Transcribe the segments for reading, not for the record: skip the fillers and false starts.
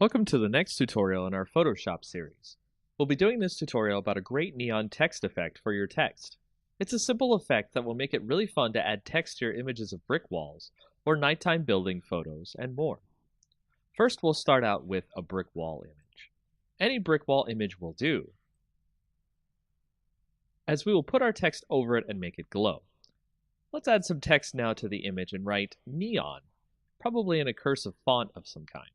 Welcome to the next tutorial in our Photoshop series. We'll be doing this tutorial about a great neon text effect for your text. It's a simple effect that will make it really fun to add text to your images of brick walls, or nighttime building photos, and more. First, we'll start out with a brick wall image. Any brick wall image will do, as we will put our text over it and make it glow. Let's add some text now to the image and write neon, probably in a cursive font of some kind.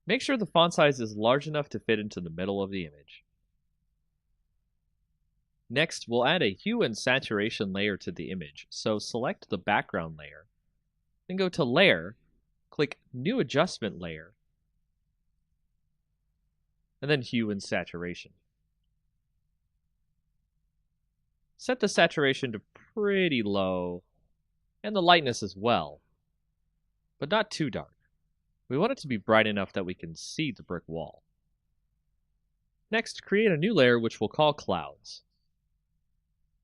Make sure the font size is large enough to fit into the middle of the image. Next, we'll add a hue and saturation layer to the image, so select the background layer, then go to Layer, click New Adjustment Layer, and then Hue and Saturation. Set the saturation to pretty low, and the lightness as well, but not too dark. We want it to be bright enough that we can see the brick wall. Next, create a new layer which we'll call Clouds.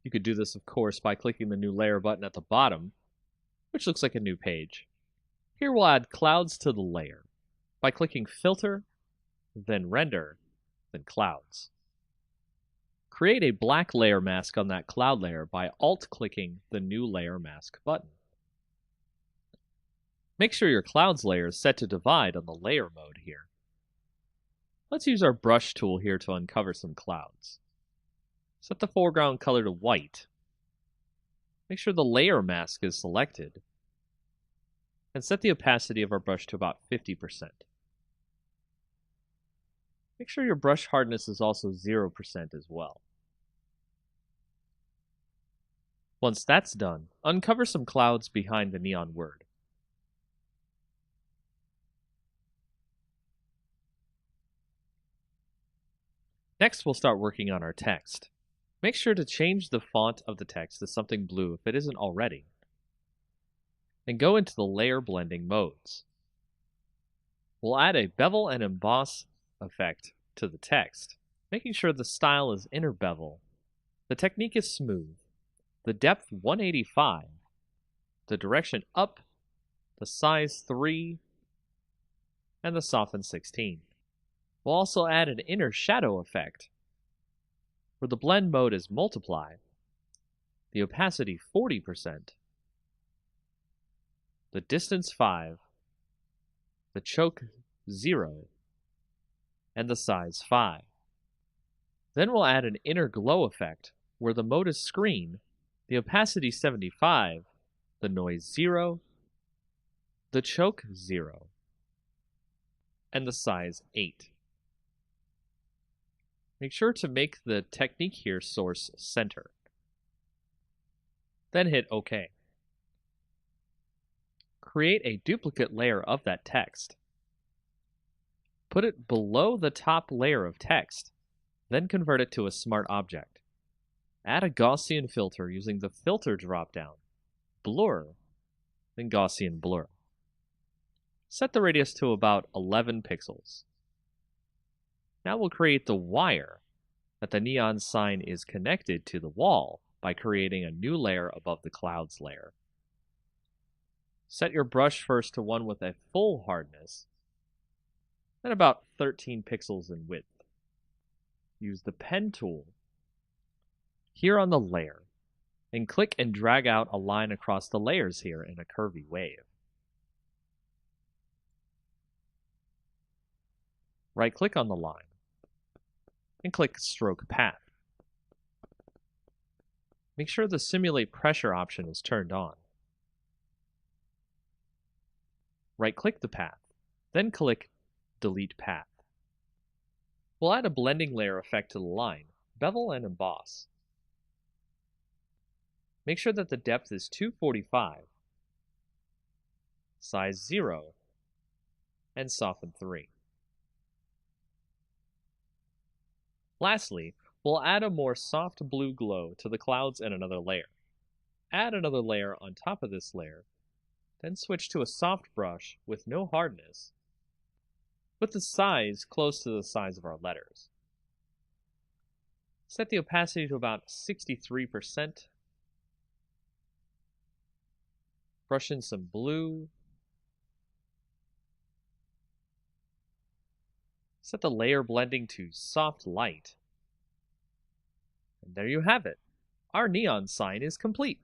You could do this, of course, by clicking the New Layer button at the bottom, which looks like a new page. Here we'll add clouds to the layer by clicking Filter, then Render, then Clouds. Create a black layer mask on that cloud layer by Alt-clicking the New Layer Mask button. Make sure your clouds layer is set to divide on the layer mode here. Let's use our brush tool here to uncover some clouds. Set the foreground color to white. Make sure the layer mask is selected. And set the opacity of our brush to about 50%. Make sure your brush hardness is also 0% as well. Once that's done, uncover some clouds behind the neon word. Next, we'll start working on our text. Make sure to change the font of the text to something blue if it isn't already. Then go into the layer blending modes. We'll add a bevel and emboss effect to the text, making sure the style is inner bevel. The technique is smooth. The depth 185, the direction up, the size 3, and the soften 16. We'll also add an inner shadow effect, where the blend mode is multiply, the opacity 40%, the distance 5, the choke 0, and the size 5. Then we'll add an inner glow effect, where the mode is screen, the opacity 75, the noise 0, the choke 0, and the size 8. Make sure to make the technique here source center. Then hit OK. Create a duplicate layer of that text. Put it below the top layer of text, then convert it to a smart object. Add a Gaussian filter using the Filter dropdown, Blur, then Gaussian Blur. Set the radius to about 11 pixels. Now we'll create the wire that the neon sign is connected to the wall by creating a new layer above the clouds layer. Set your brush first to one with a full hardness, then about 13 pixels in width. Use the pen tool here on the layer and click and drag out a line across the layers here in a curvy wave. Right-click on the line and click Stroke Path. Make sure the Simulate Pressure option is turned on. Right-click the path, then click Delete Path. We'll add a blending layer effect to the line, bevel and emboss. Make sure that the depth is 245, size 0, and soften 3. Lastly, we'll add a more soft blue glow to the clouds in another layer. Add another layer on top of this layer, then switch to a soft brush with no hardness, with the size close to the size of our letters. Set the opacity to about 63%. Brush in some blue Set the layer blending to soft light. And there you have it. Our neon sign is complete.